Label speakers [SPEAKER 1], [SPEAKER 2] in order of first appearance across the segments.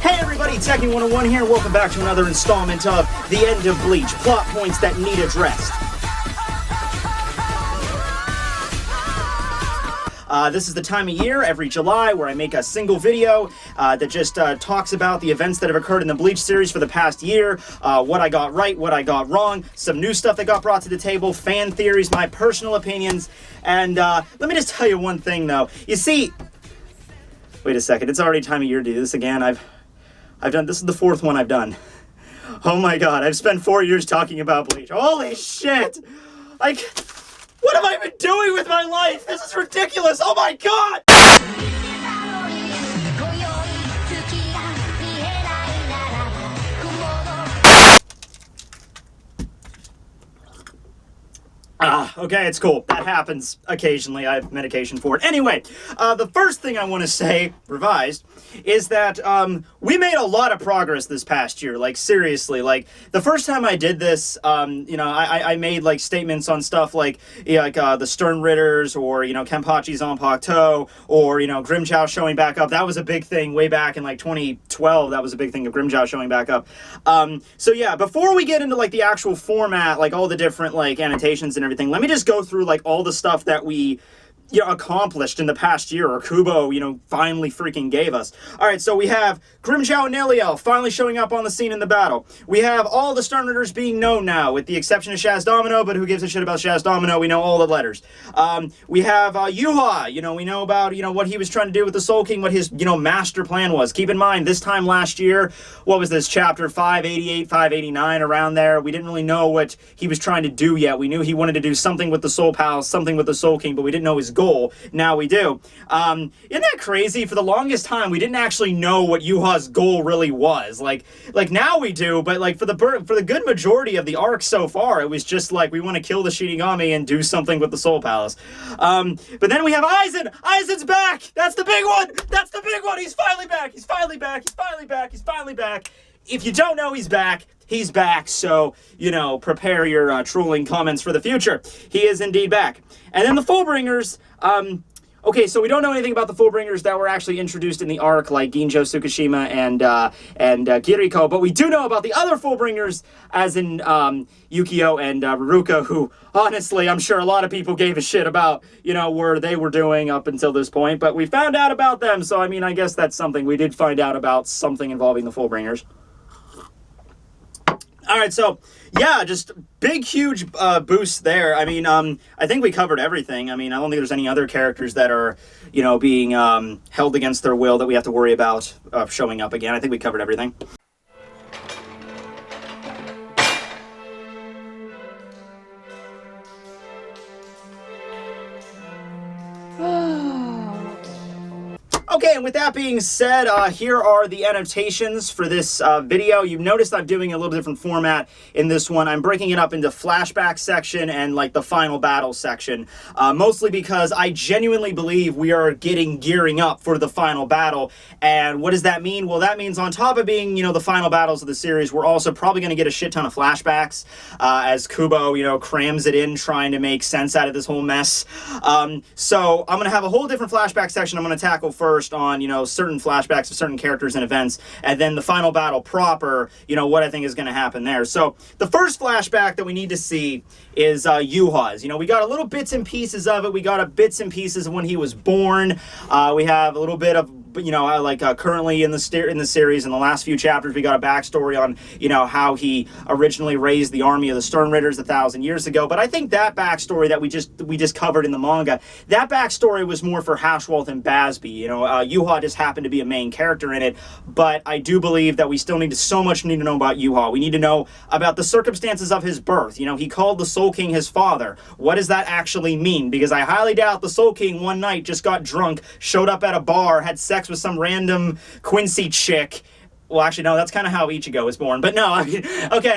[SPEAKER 1] Hey everybody, Tekking101 here. Welcome back to another installment of The End of Bleach, plot points that need addressed. This is the time of year, every July, where I make a single video that just talks about the events that have occurred in the Bleach series for the past year, what I got right, what I got wrong, some new stuff that got brought to the table, fan theories, my personal opinions, and let me just tell you one thing, though. You see... Wait a second, it's already time of year to do this again. I've done... This is the fourth one I've done. Oh my god, I've spent 4 years talking about Bleach. Holy shit! Like... What have I been doing with my life? This is ridiculous! Oh my god! Okay, it's cool. That happens occasionally. I have medication for it. Anyway, the first thing I want to say, revised, is that we made a lot of progress this past year. Like, seriously. Like, the first time I did this, you know, I made, like, statements on stuff like, the Stern Ritters, or, you know, Kenpachi's Zanpakuto, or, you know, Grimjow showing back up. That was a big thing way back in, like, 2012. That was a big thing of Grimjow showing back up. So, yeah, before we get into, like, the actual format, like, all the different, like, annotations and everything, let me just go through, like, all the stuff that we, you know, accomplished in the past year, or Kubo, you know, finally freaking gave us. Alright, so we have Grimjow and Neliel finally showing up on the scene in the battle. We have all the Stern Ritters being known now, with the exception of Shaz Domino, but who gives a shit about Shaz Domino? We know all the letters. We have Yuha, you know, we know about, you know, what he was trying to do with the Soul King, what his, you know, master plan was. Keep in mind, this time last year, what was this, chapter 588, 589, around there, we didn't really know what he was trying to do yet. We knew he wanted to do something with the Soul Palace, something with the Soul King, but we didn't know his goal. Now we do. Isn't that crazy? For the longest time, we didn't actually know what Yuha's goal really was. Like now we do, but like for the good majority of the arc so far, it was just like, we want to kill the Shinigami and do something with the Soul Palace. But then we have Aizen! Aizen's back! That's the big one! That's the big one! He's finally back! He's finally back! He's finally back! He's finally back! If you don't know he's back, he's back, so, you know, prepare your trolling comments for the future. He is indeed back. And then the Fullbringers, okay, so we don't know anything about the Fullbringers that were actually introduced in the arc, like Ginjo Tsukishima and Kiriko, but we do know about the other Fullbringers, as in Yukio and Ruruka, who, honestly, I'm sure a lot of people gave a shit about, you know, where they were doing up until this point, but we found out about them, so, I mean, I guess that's something. We did find out about something involving the Fullbringers. Alright, so, yeah, just big, huge boost there. I mean, I think we covered everything. I mean, I don't think there's any other characters that are, you know, being held against their will that we have to worry about showing up again. I think we covered everything. Okay, and with that being said, here are the annotations for this video. You've noticed I'm doing a little different format in this one. I'm breaking it up into flashback section and, like, the final battle section. Mostly because I genuinely believe we are gearing up for the final battle. And what does that mean? Well, that means on top of being, you know, the final battles of the series, we're also probably going to get a shit ton of flashbacks as Kubo, you know, crams it in, trying to make sense out of this whole mess. So I'm going to have a whole different flashback section I'm going to tackle first, on, you know, certain flashbacks of certain characters and events, and then the final battle proper, you know, what I think is going to happen there. So, the first flashback that we need to see is Yuha's. You know, we got a little bits and pieces of it. We got a bits and pieces of when he was born. We have a little bit of, you know, currently in the series, in the last few chapters, we got a backstory on, you know, how he originally raised the army of the Stern Ritters 1,000 years ago. But I think that backstory that we just covered in the manga, that backstory was more for Hashwolf and Basby. You know, Yuha just happened to be a main character in it, but I do believe that we still need to know about Yuha. We need to know about the circumstances of his birth. You know, he called the Soul King his father. What does that actually mean? Because I highly doubt the Soul King one night just got drunk, showed up at a bar, had sex with some random Quincy chick. Well, actually, no, that's kind of how Ichigo was born. But no, I mean, okay.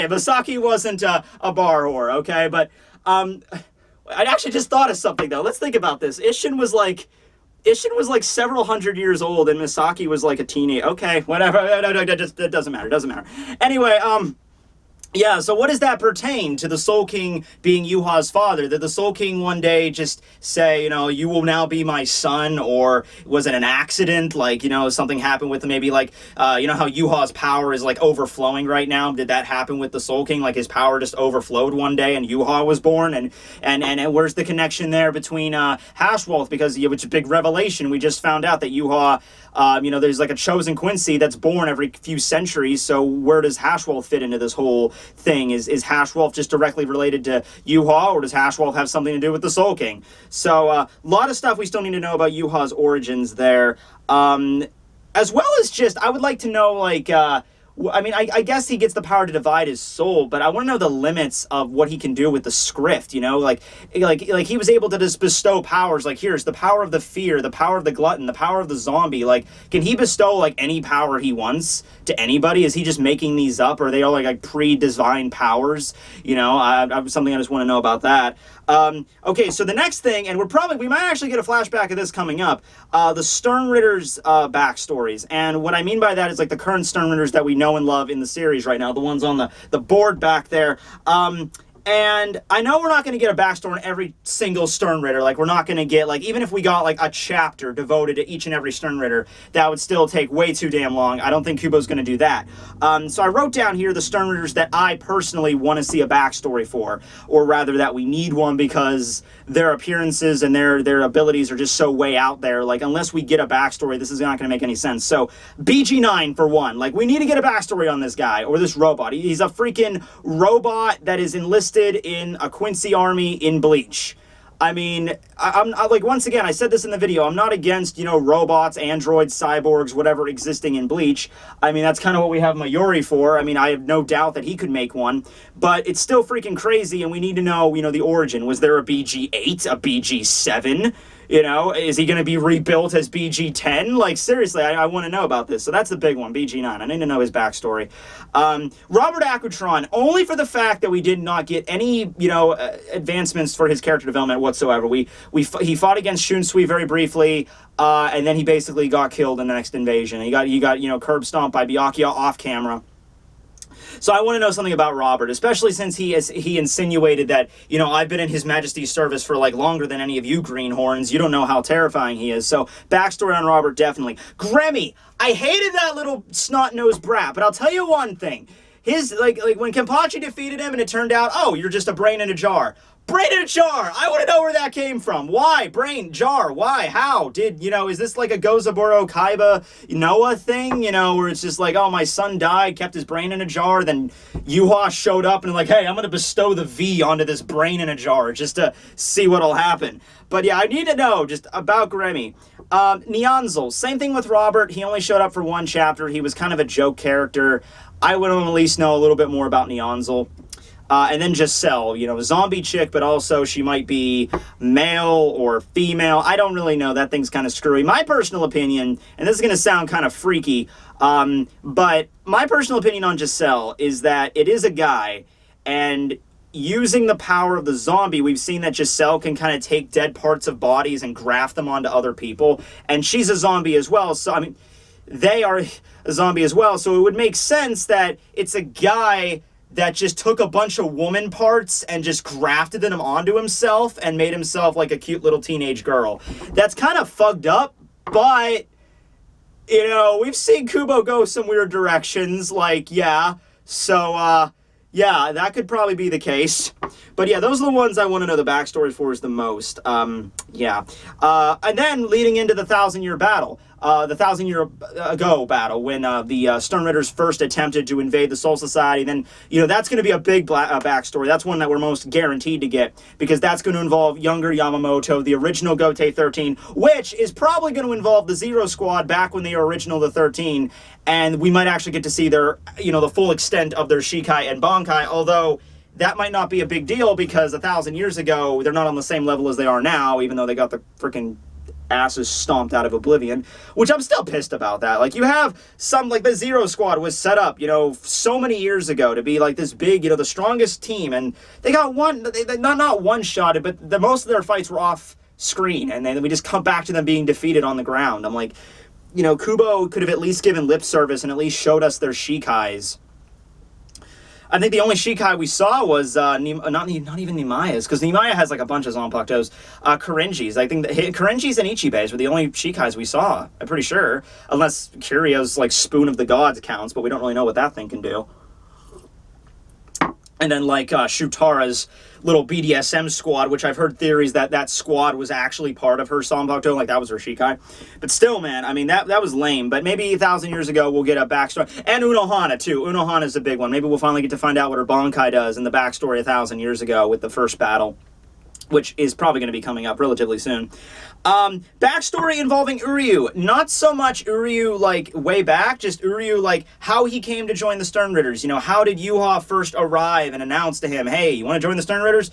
[SPEAKER 1] Masaki wasn't a bar whore, okay? But I actually just thought of something, though. Let's think about this. Isshin was like several hundred years old, and Misaki was like a teenager. Okay, whatever. No, that doesn't matter. Anyway, Yeah, so what does that pertain to the Soul King being Yuha's father? Did the Soul King one day just say, you know, you will now be my son, or was it an accident? Like, you know, something happened with maybe like, you know how Yuha's power is like overflowing right now? Did that happen with the Soul King? Like his power just overflowed one day and Yuha was born? And where's the connection there between Hashwolf? Because which is a big revelation. We just found out that Yuha, you know, there's like a chosen Quincy that's born every few centuries. So where does Hashwolf fit into this whole thing? Is Hashwolf just directly related to Yuha, or does Hashwolf have something to do with the Soul King? So a lot of stuff we still need to know about Yuha's origins there, as well as just I would like to know, like, I mean, I guess he gets the power to divide his soul, but I want to know the limits of what he can do with the script, you know? Like he was able to just bestow powers, like, here's the power of the fear, the power of the glutton, the power of the zombie. Like, can he bestow, like, any power he wants to anybody? Is he just making these up, or are they all, like pre-designed powers? You know, something I just want to know about that. Okay, so the next thing, and we might actually get a flashback of this coming up, the Sternritter's backstories. And what I mean by that is like the current Sternritters that we know and love in the series right now, the ones on the board back there. And I know we're not going to get a backstory on every single Sternritter. Like, we're not going to get, like, even if we got, like, a chapter devoted to each and every Sternritter, that would still take way too damn long. I don't think Kubo's going to do that. So I wrote down here the Sternritters that I personally want to see a backstory for, or rather that we need one because their appearances and their abilities are just so way out there. Like, unless we get a backstory, this is not going to make any sense. So, BG9 for one. Like, we need to get a backstory on this guy, or this robot. He's a freaking robot that is enlisted in a Quincy army in Bleach. I mean, I'm like, once again, I said this in the video, I'm not against, you know, robots, androids, cyborgs, whatever existing in Bleach. I mean, that's kind of what we have Mayuri for. I mean, I have no doubt that he could make one, but it's still freaking crazy, and we need to know, you know, the origin. Was there a BG8, a BG7? You know, is he going to be rebuilt as BG10? Like, seriously, I want to know about this. So that's the big one, BG9. I need to know his backstory. Robert Aquatron, only for the fact that we did not get any, you know, advancements for his character development whatsoever. He fought against Shunsui very briefly, and then he basically got killed in the next invasion. He got you know, curb stomped by Byakuya off camera. So I want to know something about Robert, especially since he insinuated that, you know, I've been in His Majesty's service for, like, longer than any of you greenhorns. You don't know how terrifying he is. So backstory on Robert, definitely. Gremmy, I hated that little snot-nosed brat, but I'll tell you one thing. His, like when Kenpachi defeated him and it turned out, oh, you're just a brain in a jar. Brain in a jar! I want to know where that came from. Why? Brain, jar, why? How? You know, is this like a Gozaburo Kaiba Noah thing? You know, where it's just like, oh, my son died, kept his brain in a jar, then Yuha showed up and like, hey, I'm going to bestow the V onto this brain in a jar just to see what'll happen. But yeah, I need to know just about Gremmy. Nyanzel, same thing with Robert. He only showed up for one chapter. He was kind of a joke character. I would at least know a little bit more about Nyanzel. And then Giselle, you know, zombie chick, but also she might be male or female. I don't really know. That thing's kind of screwy. My personal opinion, and this is going to sound kind of freaky, but my personal opinion on Giselle is that it is a guy, and using the power of the zombie, we've seen that Giselle can kind of take dead parts of bodies and graft them onto other people, and she's a zombie as well. So, I mean, they are a zombie as well, so it would make sense that it's a guy that just took a bunch of woman parts and just grafted them onto himself and made himself like a cute little teenage girl. That's kind of fucked up, but, you know, we've seen Kubo go some weird directions, like, yeah. So, yeah, that could probably be the case. But yeah, those are the ones I want to know the backstory for is the most. Yeah. And then leading into the 1,000-year battle. The 1,000-year ago battle when the Sternritters first attempted to invade the Soul Society. Then, you know, that's going to be a big backstory. That's one that we're most guaranteed to get because that's going to involve younger Yamamoto, the original Gotei 13, which is probably going to involve the Zero Squad back when they were original the 13. And we might actually get to see their, you know, the full extent of their Shikai and Bankai, although that might not be a big deal because 1,000 years ago, they're not on the same level as they are now, even though they got the freaking asses stomped out of oblivion, which I'm still pissed about that. Like, you have some, like, the Zero Squad was set up, you know, so many years ago to be, like, this big, you know, the strongest team, and they got not one-shotted, but most of their fights were off screen, and then we just come back to them being defeated on the ground. I'm like, you know, Kubo could have at least given lip service and at least showed us their Shikais. I think the only Shikai we saw was not even Nemaya's, because Nemaya has like a bunch of Zanpakutos. Korinji's. I think Korinji's and Ichibe's were the only Shikais we saw. I'm pretty sure, unless Kirio's like Spoon of the Gods counts, but we don't really know what that thing can do. And then like Shutara's little BDSM squad, which I've heard theories that squad was actually part of her Zanpakuto, like that was her Shikai. But still, man, I mean, that was lame. But maybe 1,000 years ago we'll get a backstory. And Unohana, too. Unohana's a big one. Maybe we'll finally get to find out what her Bankai does in the backstory 1,000 years ago with the first battle, which is probably going to be coming up relatively soon. Backstory involving Uryu. Not so much Uryu, like, way back, just Uryu, like, how he came to join the Stern Ritters. You know, how did Yuha first arrive and announce to him, hey, you want to join the Stern Ritters?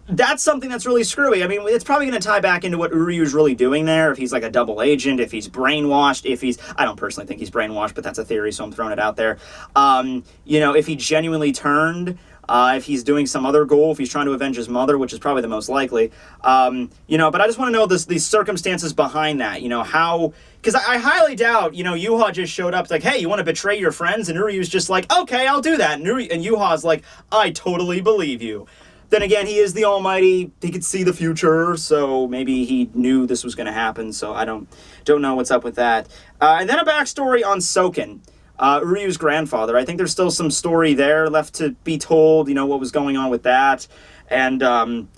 [SPEAKER 1] That's something that's really screwy. I mean, it's probably going to tie back into what Uryu's really doing there, if he's like a double agent, if he's brainwashed, if he's... I don't personally think he's brainwashed, but that's a theory, so I'm throwing it out there. You know, if he genuinely turned... if he's doing some other goal, if he's trying to avenge his mother, which is probably the most likely. You know, but I just want to know these circumstances behind that. You know, how... Because I highly doubt, you know, Yuha just showed up like, hey, you want to betray your friends? And Uryu's just like, okay, I'll do that. And Yuha's like, I totally believe you. Then again, he is the Almighty. He could see the future, so maybe he knew this was going to happen. So I don't know what's up with that. And then a backstory on Soken. Uryu's grandfather. I think there's still some story there left to be told, you know, what was going on with that. And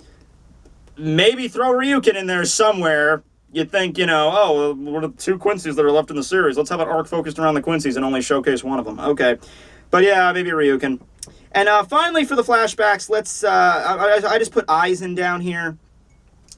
[SPEAKER 1] maybe throw Ryukin in there somewhere. You'd think, you know, oh, well, what are the 2 Quincy's that are left in the series? Let's have an arc focused around the Quincy's and only showcase one of them. Okay. But yeah, maybe Ryukin. And finally, for the flashbacks, let's... I just put Aizen down here.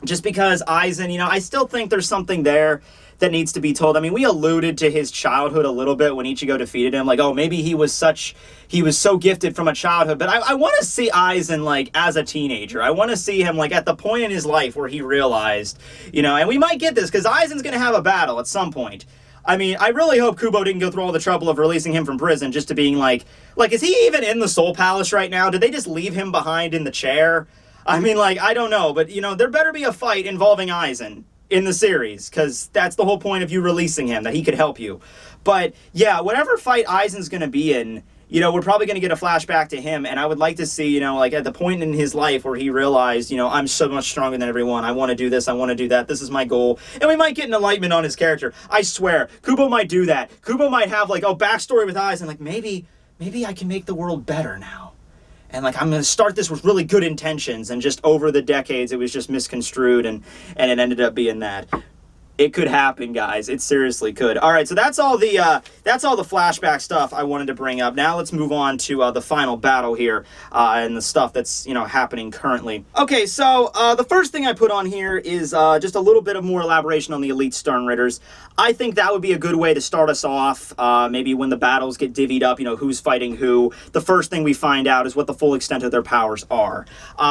[SPEAKER 1] Just because Aizen, you know, I still think there's something there that needs to be told. I mean, we alluded to his childhood a little bit when Ichigo defeated him. Like, oh, maybe he was so gifted from a childhood. But I want to see Aizen, like, as a teenager. I want to see him, like, at the point in his life where he realized, you know, and we might get this, because Aizen's going to have a battle at some point. I mean, I really hope Kubo didn't go through all the trouble of releasing him from prison just to being like, is he even in the Soul Palace right now? Did they just leave him behind in the chair? I mean, like, I don't know, but, you know, there better be a fight involving Aizen in the series, because that's the whole point of you releasing him, that he could help you. But, yeah, whatever fight Aizen's going to be in, you know, we're probably going to get a flashback to him, and I would like to see, you know, like, at the point in his life where he realized, you know, I'm so much stronger than everyone, I want to do this, I want to do that, this is my goal, and we might get an enlightenment on his character. I swear, Kubo might do that. Kubo might have, like, backstory with Aizen, like, maybe I can make the world better now. And, like, I'm going to start this with really good intentions, and just over the decades, it was just misconstrued, and it ended up being that. It could happen, guys. It seriously could. All right, so that's all the flashback stuff I wanted to bring up. Now let's move on to the final battle here and the stuff that's, you know, happening currently. Okay, so the first thing I put on here is just a little bit of more elaboration on the Elite Stern Ritters. I think that would be a good way to start us off. Maybe when the battles get divvied up, you know, who's fighting who. The first thing we find out is what the full extent of their powers are.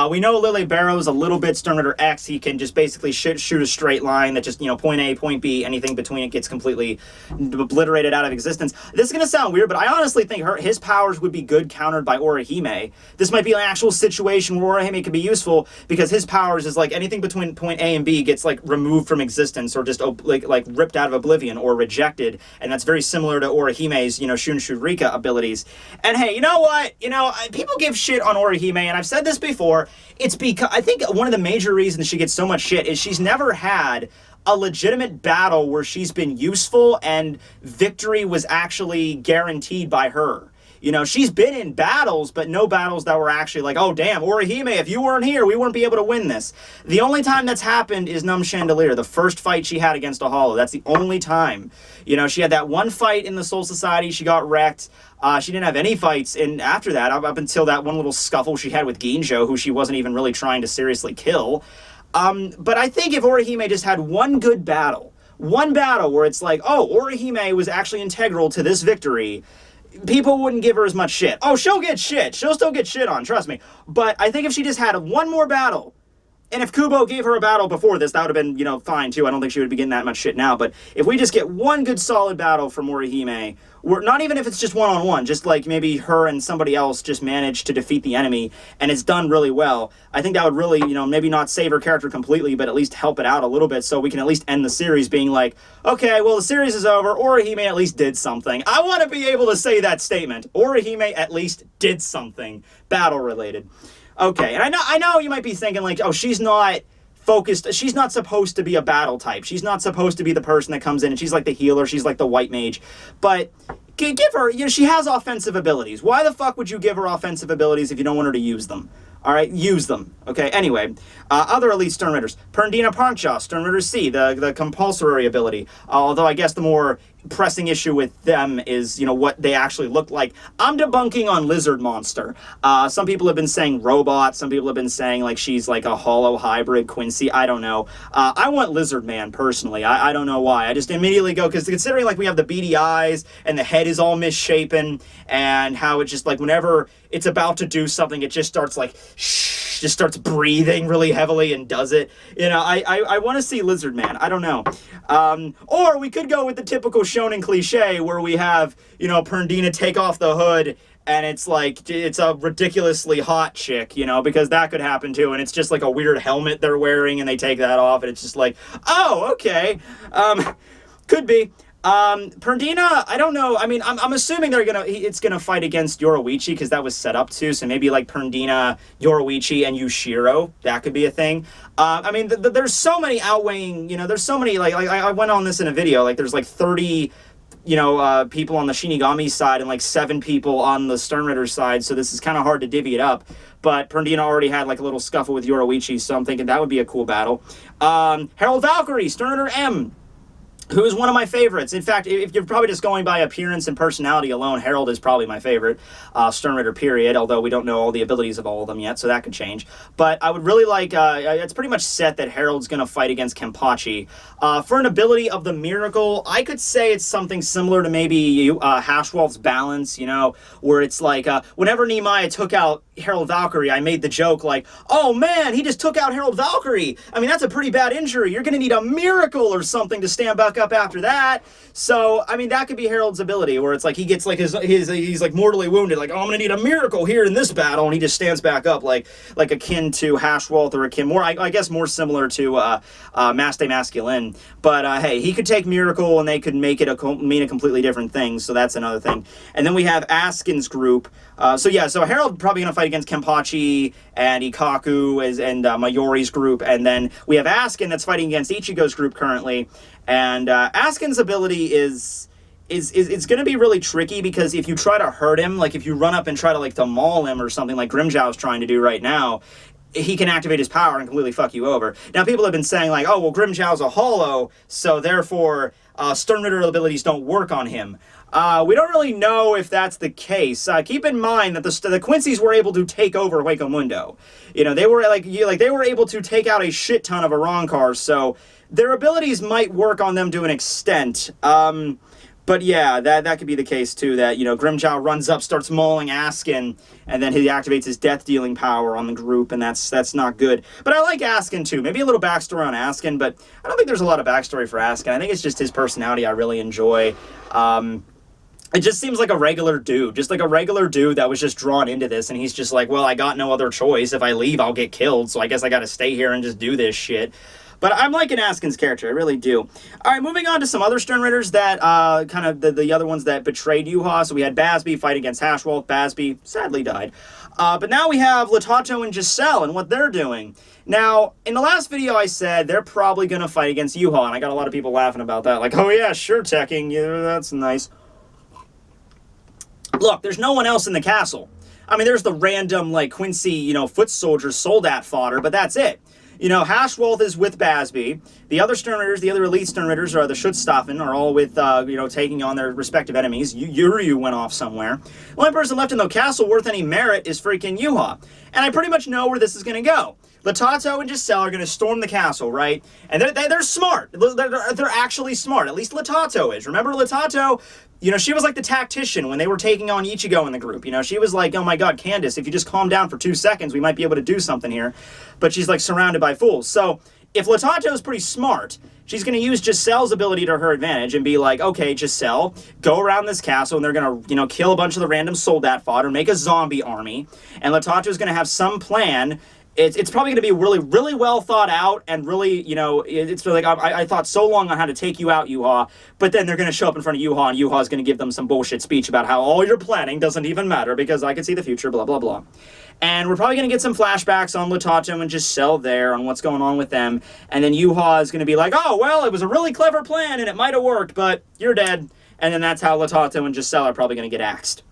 [SPEAKER 1] We know Lily Barrow's a little bit Stern Ritter X. He can just basically shoot a straight line that just, you know, point A, point B, anything between it gets completely obliterated out of existence. This is going to sound weird, but I honestly think his powers would be good countered by Orihime. This might be an actual situation where Orihime could be useful, because his powers is like anything between point A and B gets like removed from existence, or just like ripped out of oblivion or rejected, and that's very similar to Orihime's, you know, Shun Shurika abilities. And hey, you know what? You know, people give shit on Orihime, and I've said this before. It's because I think one of the major reasons she gets so much shit is she's never had a legitimate battle where she's been useful and victory was actually guaranteed by her. You know, she's been in battles, but no battles that were actually like, oh, damn, Orihime, if you weren't here, we wouldn't be able to win this. The only time that's happened is Num Chandelier, the first fight she had against a Hollow. That's the only time. You know, she had that one fight in the Soul Society. She got wrecked. She didn't have any fights after that, up until that one little scuffle she had with Ginjo, who she wasn't even really trying to seriously kill. But I think if Orihime just had one good battle, where it's like, oh, Orihime was actually integral to this victory, people wouldn't give her as much shit. Oh, she'll get shit. She'll still get shit on, trust me. But I think if she just had one more battle And if Kubo gave her a battle before this, that would have been, fine too. I don't think she would be getting that much shit now. But if we just get one good solid battle from Orihime, not even if it's just one-on-one, just like maybe her and somebody else just manage to defeat the enemy, and it's done really well, I think that would really, maybe not save her character completely, but at least help it out a little bit so we can at least end the series being like, okay, well, the series is over, Orihime at least did something. I want to be able to say that statement. Orihime at least did something battle-related. Okay, and I know you might be thinking, like, oh, she's not focused, she's not supposed to be a battle type. She's not supposed to be the person that comes in and she's like the healer, she's like the white mage. But give her, she has offensive abilities. Why the fuck would you give her offensive abilities if you don't want her to use them? All right, use them. Okay, anyway, other elite Stern Ritters. Perndina Pancha, Stern Ritter C, the compulsory ability. Although I guess the more pressing issue with them is, what they actually look like. I'm debunking on Lizard Monster. Some people have been saying robot. Some people have been saying, like, she's like a hollow hybrid Quincy. I don't know. I want Lizard Man, personally. I don't know why. I just immediately go, because considering, like, we have the beady eyes, and the head is all misshapen, and how it just, like, whenever it's about to do something, it just starts, like, just starts breathing really heavily and does it. I want to see Lizard Man. I don't know. Or we could go with the typical shonen cliche where we have, Perndina take off the hood and it's like, it's a ridiculously hot chick, because that could happen too. And it's just like a weird helmet they're wearing and they take that off and it's just like, oh, okay. Could be. Perndina, I don't know. I mean, I'm assuming it's gonna fight against Yoruichi because that was set up to. So maybe like Perndina, Yoruichi, and Yushiro. That could be a thing. I mean, there's so many outweighing. There's so many. Like I went on this in a video. Like there's like 30. People on the Shinigami side and like 7 people on the Stern Ritter side. So this is kind of hard to divvy it up. But Perndina already had like a little scuffle with Yoruichi, so I'm thinking that would be a cool battle. Herald Valkyrie, Stern Ritter M, who is one of my favorites. In fact, if you're probably just going by appearance and personality alone, Herald is probably my favorite Stern Ritter, period, although we don't know all the abilities of all of them yet, so that could change. But I would really like, it's pretty much set that Herald's going to fight against Kenpachi. For an ability of the Miracle, I could say it's something similar to maybe Hashwolf's Balance, where it's like, whenever Nehemiah took out Herald Valkyrie, I made the joke like, oh man, he just took out Herald Valkyrie. I mean, that's a pretty bad injury. You're going to need a miracle or something to stand back up after that. So, I mean, that could be Herald's ability, where it's like he gets like he's like mortally wounded, like, oh, I'm going to need a miracle here in this battle, and he just stands back up like akin to Hashwolf or akin more, I guess more similar to Maste Masculine. But hey, he could take Miracle and they could make it mean a completely different thing, so that's another thing. And then we have Askin's group. So Herald probably going to fight against Kenpachi and Ikaku and Mayori's group, and then we have Askin that's fighting against Ichigo's group currently. And Askin's ability is going to be really tricky, because if you try to hurt him, like if you run up and try to maul him or something like Grimmjow's trying to do right now, he can activate his power and completely fuck you over. Now, people have been saying like, oh, well, Grimmjow's a hollow, so therefore Stern Ritter abilities don't work on him. We don't really know if that's the case. Keep in mind that the Quincy's were able to take over Hueco Mundo. They were they were able to take out a shit ton of Arrancars, so their abilities might work on them to an extent. But yeah, that could be the case too, that, Grimmjow runs up, starts mauling Askin, and then he activates his death-dealing power on the group, and that's not good. But I like Askin too. Maybe a little backstory on Askin, but I don't think there's a lot of backstory for Askin. I think it's just his personality I really enjoy. It just seems like a regular dude, that was just drawn into this, and he's just like, well, I got no other choice. If I leave, I'll get killed, so I guess I gotta stay here and just do this shit. But I'm liking Askin's character, I really do. All right, moving on to some other Stern Ritters that kind of the other ones that betrayed Yuha. So we had Basby fight against Hashwolf. Basby sadly died. But now we have Latato and Giselle and what they're doing. Now, in the last video I said they're probably going to fight against Yuha, and I got a lot of people laughing about that. Like, oh yeah, sure, Tekking, yeah, that's nice. Look, there's no one else in the castle. I mean, there's the random, like, Quincy, foot soldiers, soldat fodder, but that's it. Hashwolf is with Basby. The other Stern Ritters, the other elite Stern Ritters, are the Schutzstaffen, are all with, taking on their respective enemies. Yuryu went off somewhere. The only person left in the castle worth any merit is freaking Yuha. And I pretty much know where this is going to go. Latato and Giselle are going to storm the castle, right? And they're smart. They're actually smart. At least Latato is. Remember Latato? You know, she was like the tactician when they were taking on Ichigo in the group. You know, she was like, oh my god, Candace, if you just calm down for 2 seconds, we might be able to do something here. But she's like surrounded by fools. So if Latato is pretty smart, she's going to use Giselle's ability to her advantage and be like, okay, Giselle, go around this castle and they're going to, you know, kill a bunch of the random soldat fodder, make a zombie army. And Latato is going to have some plan. It's probably going to be really, really well thought out and really, you know, it's like, I thought so long on how to take you out, Yuha, but then they're going to show up in front of Yuha and Yuha's going to give them some bullshit speech about how all your planning doesn't even matter because I can see the future, blah, blah, blah. And we're probably going to get some flashbacks on Latato and Giselle there on what's going on with them. And then Yuha is going to be like, oh, well, it was a really clever plan and it might have worked, but you're dead. And then that's how Latato and Giselle are probably going to get axed.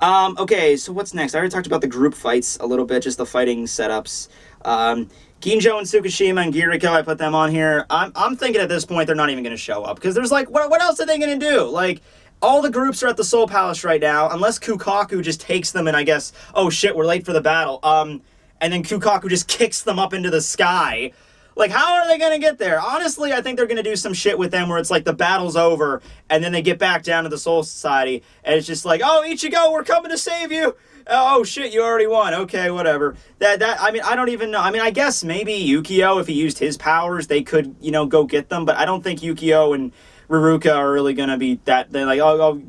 [SPEAKER 1] Okay, so what's next? I already talked about the group fights a little bit, just the fighting setups. Ginjo and Tsukishima and Giriko, I put them on here. I'm thinking at this point they're not even going to show up, because there's like, what else are they going to do? Like, all the groups are at the Soul Palace right now, unless Kukaku just takes them and I guess, oh shit, we're late for the battle. And then Kukaku just kicks them up into the sky. Like, how are they going to get there? Honestly, I think they're going to do some shit with them where it's like the battle's over, and then they get back down to the Soul Society, and it's just like, oh, Ichigo, we're coming to save you! Oh, shit, you already won. Okay, whatever. I mean, I don't even know. I mean, I guess maybe Yukio, if he used his powers, they could, you know, go get them, but I don't think Yukio and Ruruka are really going to be that. They're like,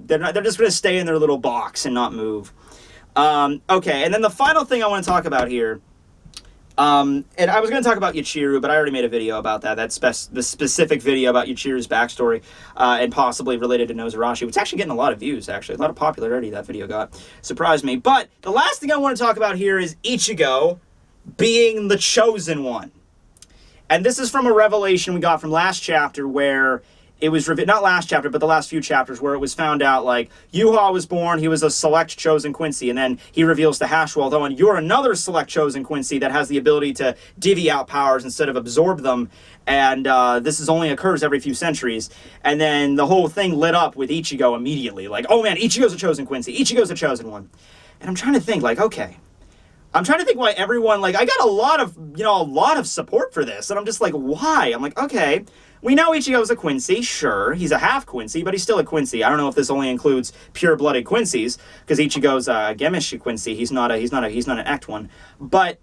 [SPEAKER 1] they're just going to stay in their little box and not move. Okay, and then the final thing I want to talk about here, and I was going to talk about Yachiru, but I already made a video about that. That's the specific video about Yachiru's backstory, and possibly related to Nozarashi. It's actually getting a lot of views, actually. A lot of popularity that video got. Surprised me. But the last thing I want to talk about here is Ichigo being the chosen one. And this is from a revelation we got from last chapter where it was, not last chapter, but the last few chapters, where it was found out, like, Yuha was born, he was a select chosen Quincy, and then he reveals to Hashwell, oh, and you're another select chosen Quincy that has the ability to divvy out powers instead of absorb them, and this only occurs every few centuries. And then the whole thing lit up with Ichigo immediately, like, oh man, Ichigo's a chosen Quincy, Ichigo's a chosen one. And I'm trying to think, like, okay, I'm trying to think why everyone, like, I got a lot of support for this, and I'm just like, why? I'm like, okay, we know Ichigo's a Quincy, sure, he's a half Quincy, but he's still a Quincy. I don't know if this only includes pure-blooded Quincies, because Ichigo's a Gemish Quincy, he's not an Act one. But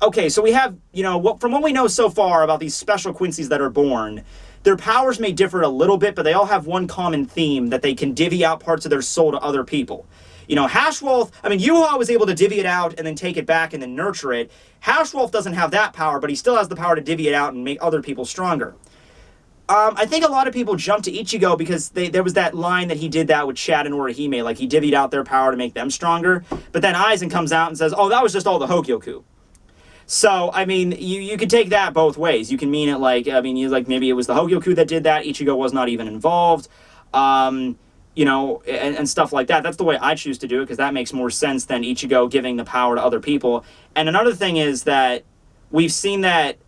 [SPEAKER 1] okay, so we have, you know, from what we know so far about these special Quincies that are born, their powers may differ a little bit, but they all have one common theme, that they can divvy out parts of their soul to other people. You know, Hashwolf, I mean, Yuha was able to divvy it out and then take it back and then nurture it. Hashwolf doesn't have that power, but he still has the power to divvy it out and make other people stronger. I think a lot of people jumped to Ichigo because there was that line that he did that with Chad and Orihime, like he divvied out their power to make them stronger. But then Aizen comes out and says, oh, that was just all the Hogyoku. So, I mean, you could take that both ways. You can mean it like, I mean, like maybe it was the Hogyoku that did that, Ichigo was not even involved. You know, and stuff like that. That's the way I choose to do it, because that makes more sense than Ichigo giving the power to other people. And another thing is that we've seen that...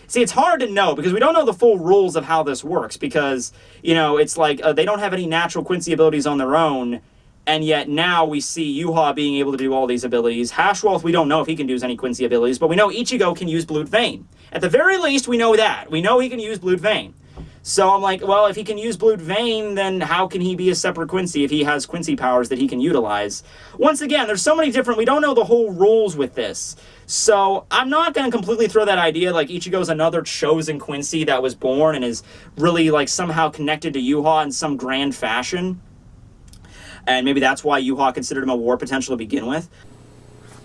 [SPEAKER 1] See, it's hard to know, because we don't know the full rules of how this works, because, you know, it's like they don't have any natural Quincy abilities on their own, and yet now we see Yuha being able to do all these abilities. Hashwolf, we don't know if he can use any Quincy abilities, but we know Ichigo can use Blood Vein. At the very least, we know that. We know he can use Blood Vein. So I'm like, well, if he can use Blood Vein, then how can he be a separate Quincy if he has Quincy powers that he can utilize? Once again, there's so many different... We don't know the whole rules with this. So I'm not going to completely throw that idea like Ichigo's another chosen Quincy that was born and is really, like, somehow connected to Yuha in some grand fashion. And maybe that's why Yuha considered him a war potential to begin with.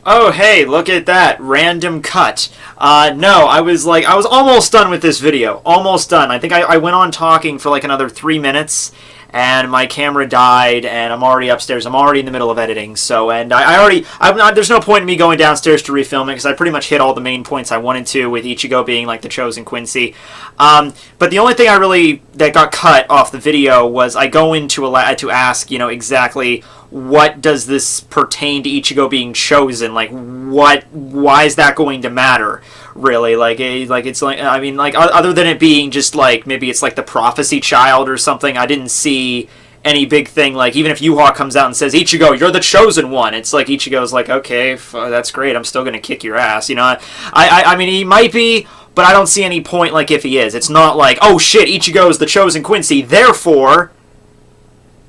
[SPEAKER 2] Oh, hey, look at that. Random cut. No, I was almost done with this video. Almost done. I think I went on talking for like another 3 minutes, and my camera died, and I'm already upstairs. I'm already in the middle of editing, so, and there's no point in me going downstairs to refilm it, because I pretty much hit all the main points I wanted to, with Ichigo being like the chosen Quincy. But the only thing that got cut off the video was I go into to ask, you know, exactly what does this pertain to Ichigo being chosen? Like, why is that going to matter, really? It's like, I mean, like, other than it being just, like, maybe it's like the prophecy child or something, I didn't see any big thing. Like, even if Yuha comes out and says, Ichigo, you're the chosen one, it's like Ichigo's like, okay, that's great, I'm still gonna kick your ass, you know? I mean, he might be, but I don't see any point, like, if he is. It's not like, oh shit, Ichigo's the chosen Quincy, therefore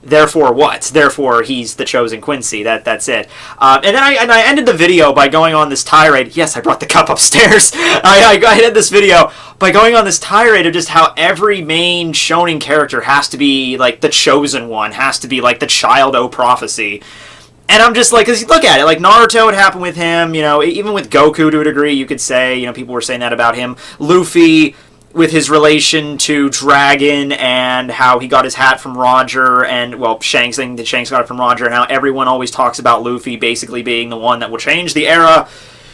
[SPEAKER 2] what? Therefore he's the chosen Quincy. That's it. And then I ended the video by going on this tirade. Yes, I brought the cup upstairs. I ended this video by going on this tirade of just how every main shonen character has to be like the chosen one, has to be like the child o' prophecy. And I'm just like, because look at it, like Naruto, it happened with him, you know, even with Goku to a degree, you could say, you know, people were saying that about him. Luffy, with his relation to Dragon and how he got his hat from Roger, and, well, Shanks saying that Shanks got it from Roger, and how everyone always talks about Luffy basically being the one that will change the era.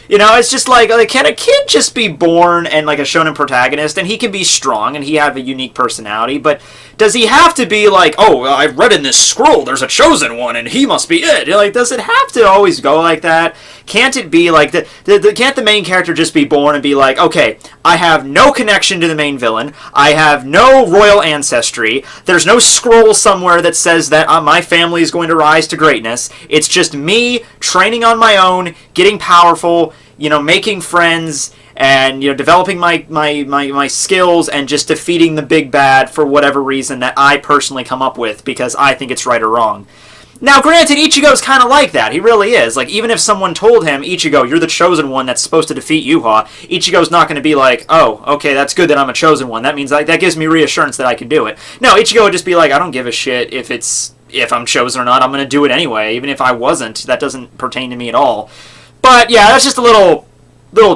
[SPEAKER 2] You know, it's just like, can a kid just be born and like a shonen protagonist, and he can be strong and he have a unique personality, but does he have to be like, oh, I've read in this scroll, there's a chosen one and he must be it? Like, does it have to always go like that? Can't it be like, can't the main character just be born and be like, okay, I have no connection to the main villain, I have no royal ancestry, there's no scroll somewhere that says that my family is going to rise to greatness, it's just me training on my own, getting powerful, you know, making friends, and, you know, developing my skills, and just defeating the big bad for whatever reason that I personally come up with because I think it's right or wrong. Now, granted, Ichigo's kind of like that. He really is. Like, even if someone told him, Ichigo, you're the chosen one that's supposed to defeat Yuha, Ichigo's not going to be like, oh, okay, that's good that I'm a chosen one. That means that gives me reassurance that I can do it. No, Ichigo would just be like, I don't give a shit if I'm chosen or not. I'm going to do it anyway. Even if I wasn't, that doesn't pertain to me at all. But, yeah, that's just a little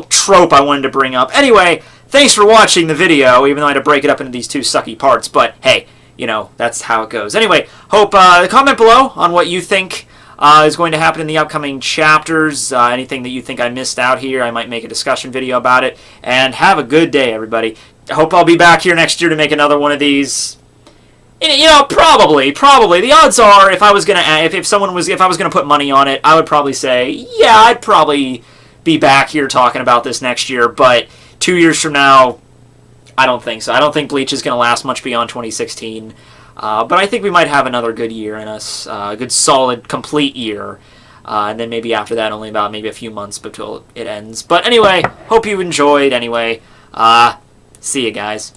[SPEAKER 2] trope I wanted to bring up. Anyway, thanks for watching the video, even though I had to break it up into these two sucky parts. But, hey, you know, that's how it goes. Anyway, hope, comment below on what you think is going to happen in the upcoming chapters. Anything that you think I missed out here, I might make a discussion video about it. And have a good day, everybody. I hope I'll be back here next year to make another one of these. You know, probably. The odds are, if I was gonna put money on it, I would probably say, yeah, I'd probably be back here talking about this next year. But 2 years from now, I don't think so. I don't think Bleach is gonna last much beyond 2016. But I think we might have another good year in us, a good, solid, complete year. And then maybe after that, only about maybe a few months until it ends. But anyway, hope you enjoyed. Anyway, see you guys.